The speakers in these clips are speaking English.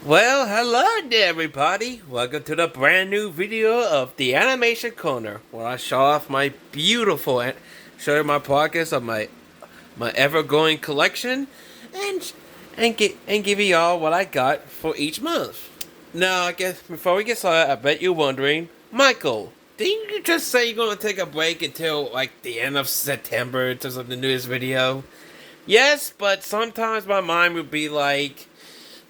Well, hello there, everybody. Welcome to the brand new video of the Animation Corner, where I show off my beautiful, show you my progress of my ever-growing collection, and give you all what I got for each month. Now, I guess before we get started, I bet you're wondering, Michael, didn't you just say you're gonna take a break until like the end of September to the newest video? Yes, but sometimes my mind would be like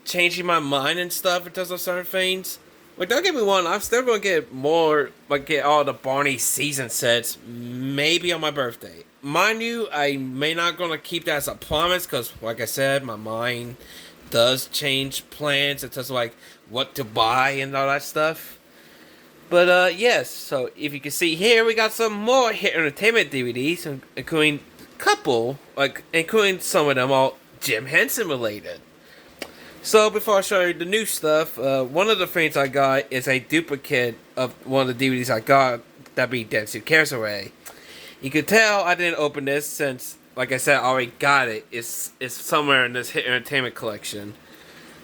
changing my mind and stuff in terms of certain things. Like, don't get me wrong, I'm still gonna get more, like, get all the Barney season sets, maybe on my birthday. Mind you, I may not gonna keep that as a promise, because, like I said, my mind does change plans in terms of, like, what to buy and all that stuff. But, yes, so if you can see here, we got some more hit entertainment DVDs, including including some of them all Jim Henson related. So before I show you the new stuff, one of the things I got is a duplicate of one of the DVDs I got, that be Density Cares Away. You can tell I didn't open this since, like I said, I already got it. It's somewhere in this Hit Entertainment collection.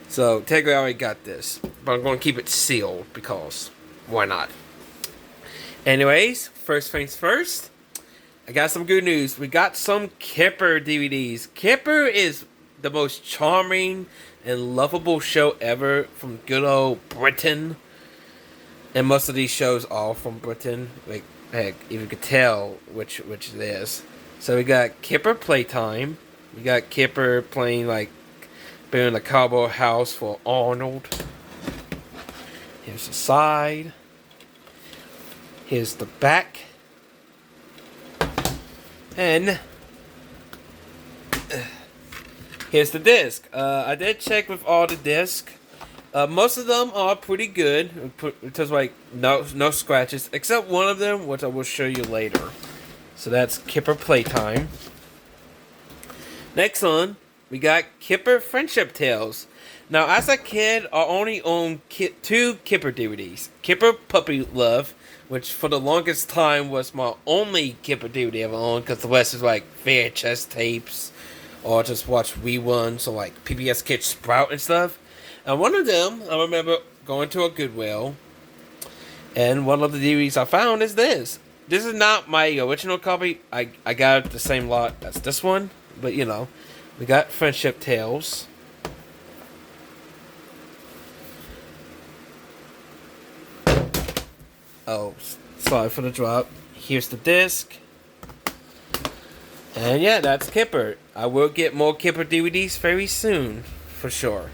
So technically I already got this, but I'm going to keep it sealed because why not? Anyways, first things first, I got some good news. We got some Kipper DVDs. Kipper is the most charming and lovable show ever from good old Britain. And most of these shows are from Britain. Like, heck, if you could tell which it is. So we got Kipper Playtime. We got Kipper playing, like, building a cowboy house for Arnold. Here's the side. Here's the back. And here's the disc. I did check with all the discs. Most of them are pretty good. There's like no scratches, except one of them, which I will show you later. So that's Kipper Playtime. Next one, we got Kipper Friendship Tales. Now, as a kid, I only owned two Kipper DVDs. Kipper Puppy Love, which for the longest time was my only Kipper DVD I ever owned, because the rest is like VHS tapes, or just watch reruns, or like PBS Kids Sprout and stuff. And one of them, I remember going to a Goodwill, and one of the DVDs I found is this. This is not my original copy. I got the same lot as this one, but you know, we got Friendship Tales. Oh, sorry for the drop. Here's the disc. And yeah, that's Kipper. I will get more Kipper DVDs very soon, for sure.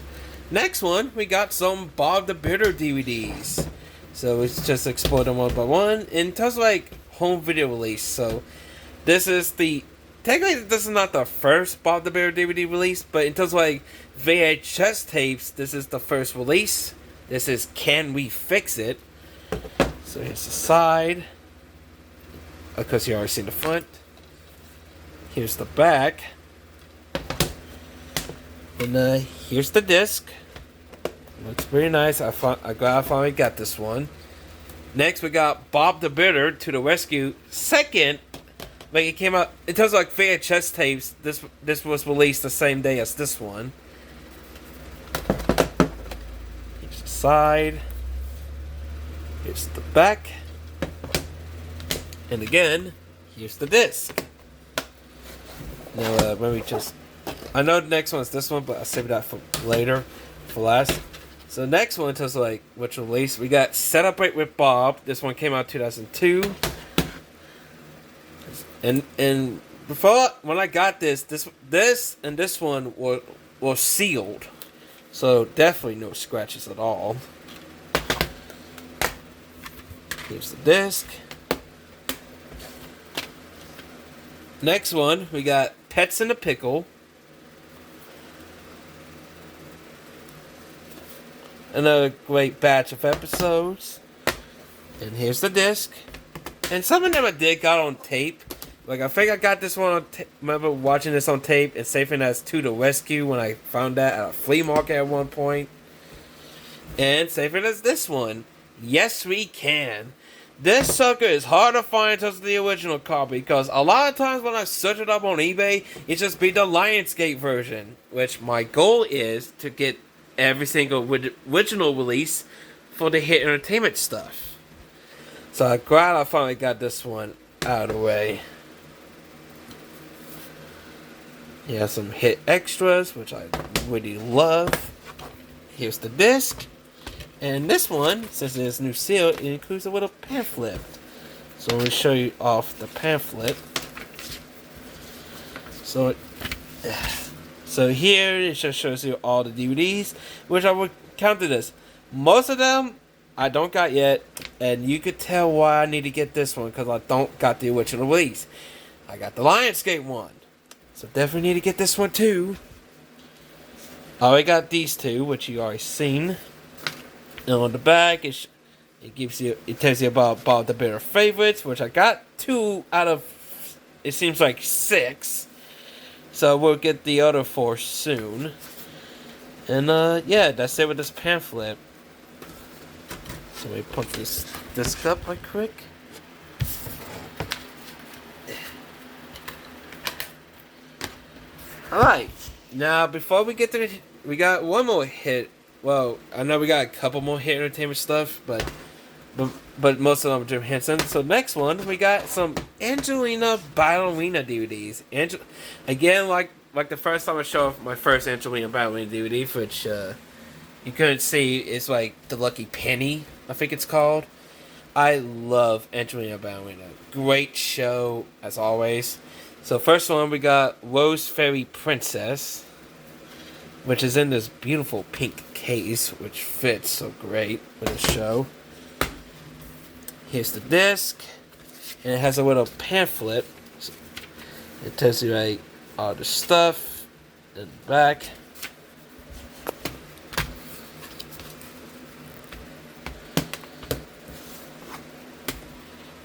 Next one, we got some Bob the Builder DVDs. So let's just explore them one by one. In terms of like home video release, so this is technically this is not the first Bob the Builder DVD release, but in terms of like VHS tapes, this is the first release. This is Can We Fix It? So here's the side. Of course, you already seen the front. Here's the back. And here's the disc. Looks pretty nice. I'm glad I finally got this one. Next, we got Bob the Builder to the Rescue. Second, like it came out in terms of like VHS tapes. This was released the same day as this one. Here's the side. Here's the back. And again, here's the disc. Now, let me just... I know the next one is this one, but I'll save that for later, for last. So the next one, just like, which release, we got Set Up Right with Bob. This one came out 2002. And before, when I got this and this one were sealed. So definitely no scratches at all. Here's the disc. Next one, we got Pets in a Pickle. Another great batch of episodes. And here's the disc. And some of them I did got on tape. Like, I think I got this one on tape. Remember watching this on tape and saving as To the Rescue when I found that at a flea market at one point. And saving as this one. Yes, We Can. This sucker is hard to find in terms of the original copy, because a lot of times when I search it up on eBay, it just be the Lionsgate version, which my goal is to get every single original release for the Hit Entertainment stuff. So I'm glad I finally got this one out of the way. Yeah, some Hit extras, which I really love. Here's the disc. And this one, since it's new seal, it includes a little pamphlet. So let me show you off the pamphlet. So here it just shows you all the DVDs, which I would count to this. Most of them I don't got yet, and you could tell why I need to get this one, because I don't got the original release. I got the Lionsgate one, so definitely need to get this one too. I already got these two, which you already seen. And on the back, it tells you about the better favorites, which I got 2 out of, it seems like 6. So we'll get the other 4 soon. And yeah, that's it with this pamphlet. So we put this disc up right quick. Alright, now before we get to the, we got one more hit. Well, I know we got a couple more Hit Entertainment stuff, but most of them are Jim Henson. So next one, we got some Angelina Ballerina DVDs. Again, like the first time I showed off my first Angelina Ballerina DVD, which you couldn't see, it's like the Lucky Penny, I think it's called. I love Angelina Ballerina. Great show, as always. So first one, we got Rose Fairy Princess, which is in this beautiful pink case, which fits so great with the show. Here's the disc, and it has a little pamphlet. It tells you like all the stuff in the back.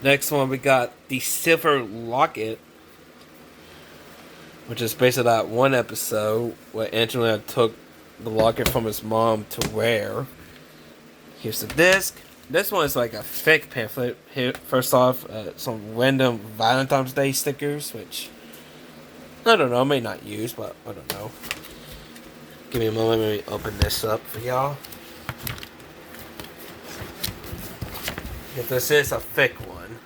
Next one, we got the Silver Locket, which is based on that one episode where Angelina took the locket from his mom to wear. Here's the disc. This one is like a fake pamphlet. Here, first off, some random Valentine's Day stickers, which I don't know, I may not use, but I don't know. Give me a moment, let me open this up for y'all. If this is a fake one.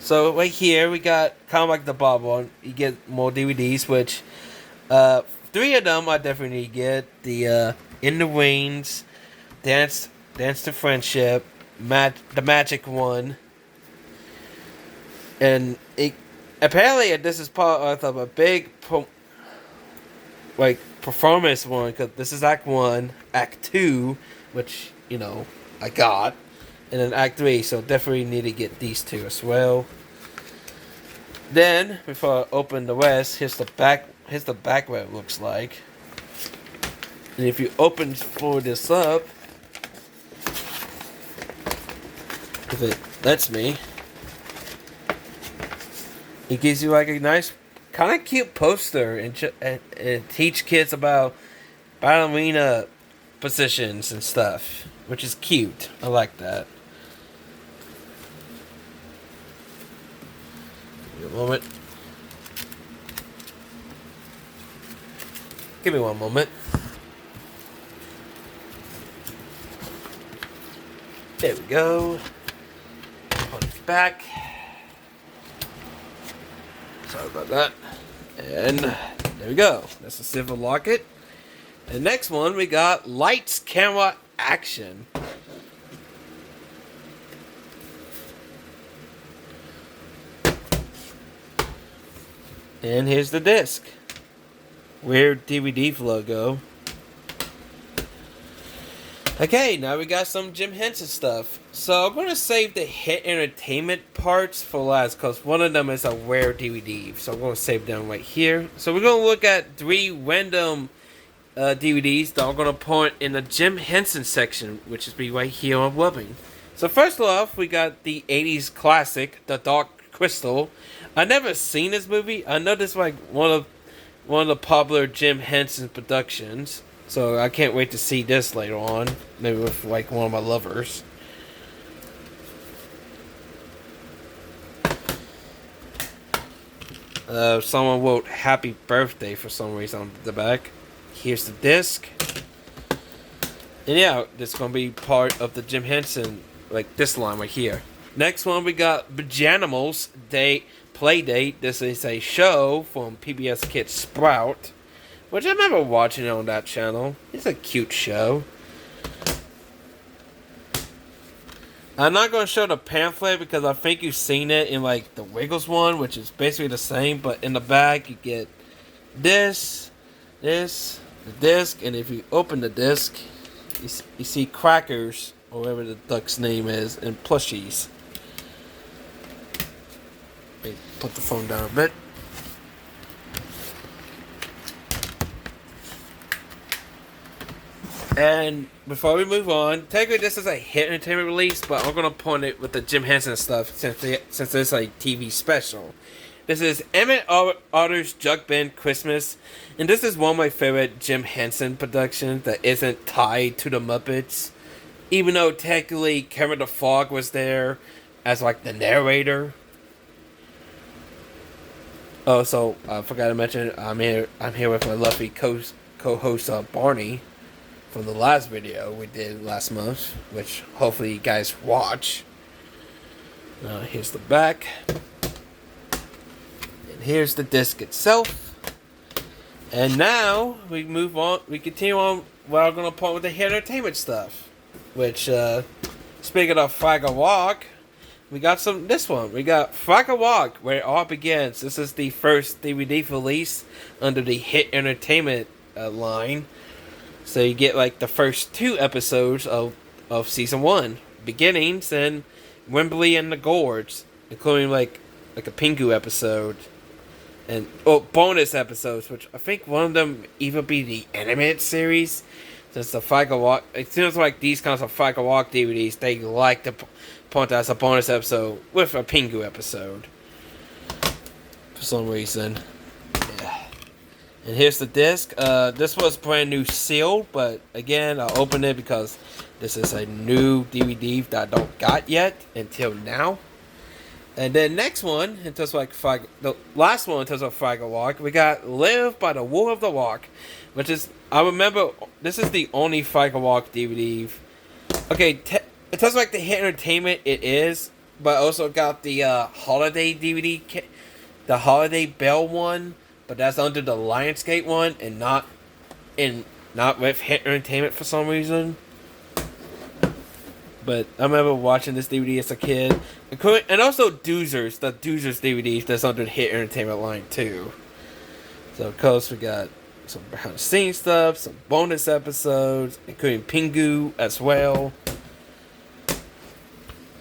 So right here we got kind of like the Bob one. You get more DVDs, which 3 of them I definitely need to get. The In the Wings, Dance to Friendship, the Magic one, and apparently this is part of a big performance one, because this is Act 1, Act 2, which I got. And then Act 3, so definitely need to get these 2 as well. Then, before I open the rest, here's the back what it looks like. And if you fold this up, if it lets me, it gives you like a nice, kind of cute poster and teach kids about ballerina positions and stuff, which is cute. I like that. Moment. Give me one moment. There we go. Put it back. Sorry about that. And there we go. That's the Silver Locket. The next one, we got Lights, Camera, Action. And here's the disc. Weird DVD logo. Okay, now we got some Jim Henson stuff. So I'm going to save the Hit Entertainment parts for last, because one of them is a rare DVD. So I'm going to save them right here. So we're going to look at 3 random DVDs that I'm going to put in the Jim Henson section, which is be right here on Rubbing. So first off, we got the 80s classic, The Dark Crystal. I never seen this movie. I know this is like one of the popular Jim Henson productions. So I can't wait to see this later on. Maybe with like one of my lovers. Someone wrote happy birthday for some reason on the back. Here's the disc. And yeah, this is gonna be part of the Jim Henson, like this line right here. Next one we got Bajanimals Day Playdate. This is a show from PBS Kids Sprout, which I remember watching it on that channel. It's a cute show. I'm not going to show the pamphlet because I think you've seen it in like the Wiggles one, which is basically the same, but in the back you get this, the disc, and if you open the disc, you see crackers, or whatever the duck's name is, and plushies. Let me put the phone down a bit. And before we move on, technically this is a hit entertainment release, but I'm going to point it with the Jim Henson stuff since it's a TV special. This is Emmett Otter's Jug Band Christmas, and this is one of my favorite Jim Henson productions that isn't tied to the Muppets. Even though technically Kermit the Frog was there as like the narrator. Oh, so I forgot to mention, I'm here with my lovely co-host Barney. From the last video we did last month, which hopefully you guys watch. Here's the back. And here's the disc itself. And now we move on, we continue on where I'm going to point with the hit entertainment stuff. Which, speaking of Fraggle Rock, we got this one. We got Fraggle Rock, Where It All Begins. This is the first DVD release under the hit entertainment line. So you get like the first 2 episodes of season 1, Beginnings, and Wembley and the Gorge, including like a Pingu episode, and bonus episodes, which I think one of them even be the animated series. Since the Fraggle Rock, it seems like these kinds of Fraggle Rock DVDs, they like to point out as a bonus episode with a Pingu episode for some reason. And here's the disc. This was brand new sealed, but again, I opened it because this is a new DVD that I don't got yet until now. And then next one, in terms of like the last one in terms of Fraggle Rock, we got Live by the War of the Rock, which is, I remember, this is the only Fraggle Rock DVD. Okay, in terms of like the hit entertainment, it is, but I also got the holiday DVD, the Holiday Bell one. But that's under the Lionsgate one, and not with hit entertainment for some reason. But I remember watching this DVD as a kid, and also Doozers, the Doozers DVDs that's under the hit entertainment line too. So of course we got some behind the scenes stuff, some bonus episodes, including Pingu as well.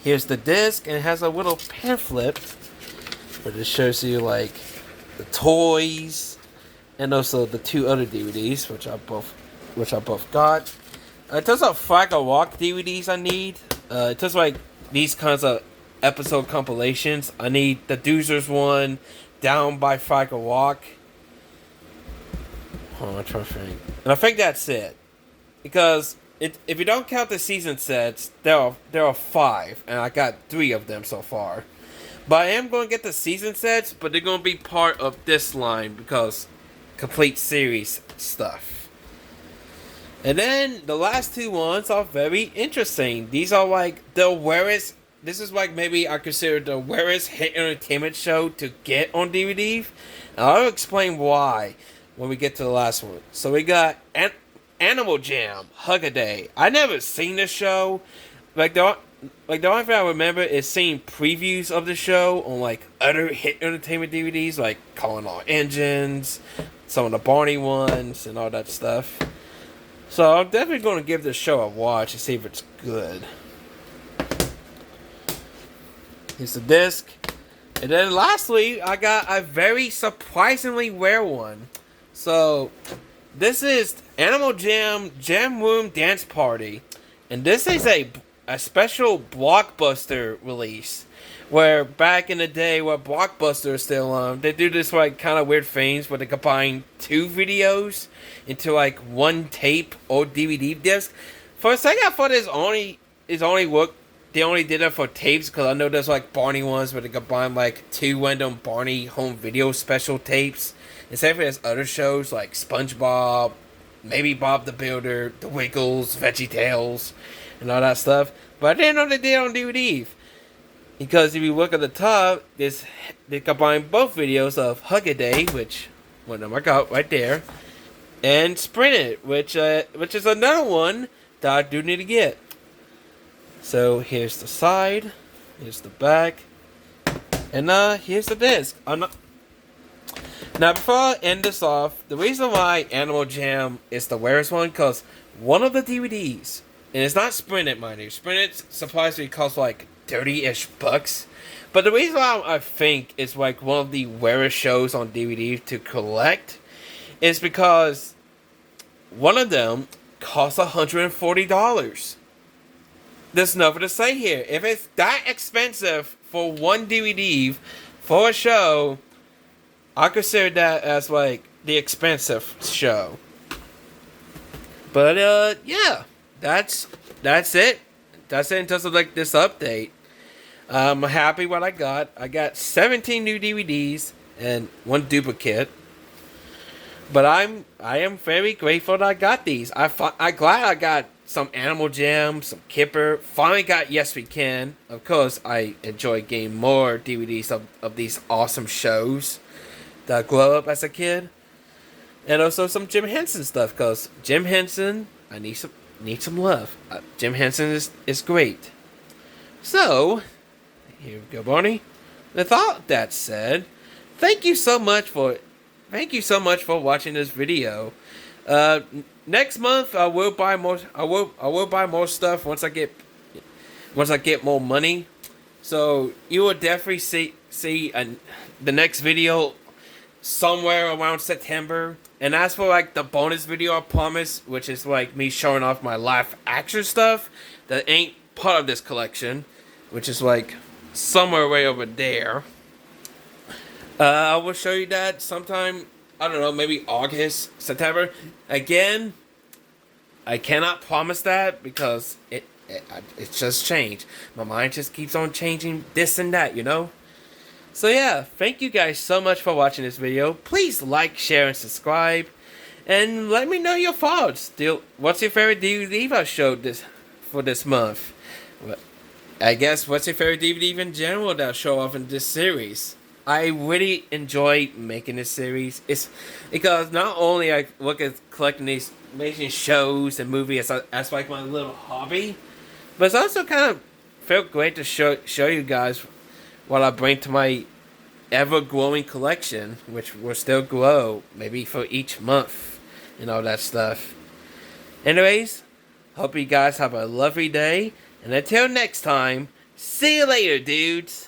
Here's the disc, and it has a little pamphlet, where it shows you like the toys, and also the 2 other DVDs, which I both got. In terms of Fraggle Rock DVDs I need, in terms of like these kinds of episode compilations, I need the Doozers one, Down by Fraggle Rock. Hold on, I'm trying to think. And I think that's it. Because if you don't count the season sets, there are 5, and I got 3 of them so far. But I am going to get the season sets, but they're going to be part of this line because complete series stuff. And then the last 2 ones are very interesting. These are like the rarest. This is like maybe I consider the rarest hit entertainment show to get on DVD. And I'll explain why when we get to the last one. So we got Animal Jam, Hug-A-Day. I never seen this show. Like the only thing I remember is seeing previews of the show on like other hit entertainment DVDs, like Calling All Engines, some of the Barney ones, and all that stuff. So I'm definitely going to give this show a watch and see if it's good. Here's the disc. And then lastly, I got a very surprisingly rare one. So this is Animal Jam Jam Room Dance Party. And this is a special Blockbuster release, where back in the day where Blockbuster is still on, they do this like kind of weird things where they combine 2 videos into like 1 tape or DVD disc. For a second I thought they only did it for tapes, because I know there's like Barney ones where they combine like 2 random Barney home video special tapes. And same for there's other shows like SpongeBob, maybe Bob the Builder, The Wiggles, Veggie Tales, and all that stuff. But I didn't know they did on DVD. Because if you look at the top, they combine both videos of Hug-A-Day, which one of them I got right there, and Sprint It, which is another one that I do need to get. So here's the side, here's the back, and here's the disc. Now before I end this off, the reason why Animal Jam is the rarest one, because one of the DVDs, and it's not Sprint It, mind you. Sprint It surprisingly costs like 30-ish bucks. But the reason why I think it's like one of the rarest shows on DVD to collect is because one of them costs $140. There's nothing to say here. If it's that expensive for one DVD for a show, I consider that as like the expensive show. But yeah, that's it. That's it in terms of like this update. I'm happy what I got. I got 17 new DVDs and one duplicate. But I am very grateful that I got these. I'm glad I got some Animal Jam, some Kipper. Finally got Yes We Can. Of course, I enjoy getting more DVDs of these awesome shows that I grew up as a kid. And also some Jim Henson stuff, because Jim Henson, I need some love. Jim Henson is great. So, here we go, Barney. With all that said, thank you so much for watching this video. Next month I will buy more. I will buy more stuff once I get more money. So you will definitely see the next video somewhere around September. And as for like the bonus video, I promise, which is like me showing off my live action stuff that ain't part of this collection, which is like somewhere way over there. I will show you that sometime, I don't know, maybe August, September. Again, I cannot promise that because it's just changed. My mind just keeps on changing this and that, you know? So yeah, thank you guys so much for watching this video. Please like, share, and subscribe. And let me know your thoughts. What's your favorite DVD I showed for this month? I guess what's your favorite DVD in general that I'll show off in this series? I really enjoy making this series. It's because not only I look at collecting these amazing shows and movies as like my little hobby, but it's also kind of felt great to show you guys what I bring to my ever-growing collection, which will still grow maybe for each month and all that stuff. Anyways, hope you guys have a lovely day, and until next time, see you later, dudes.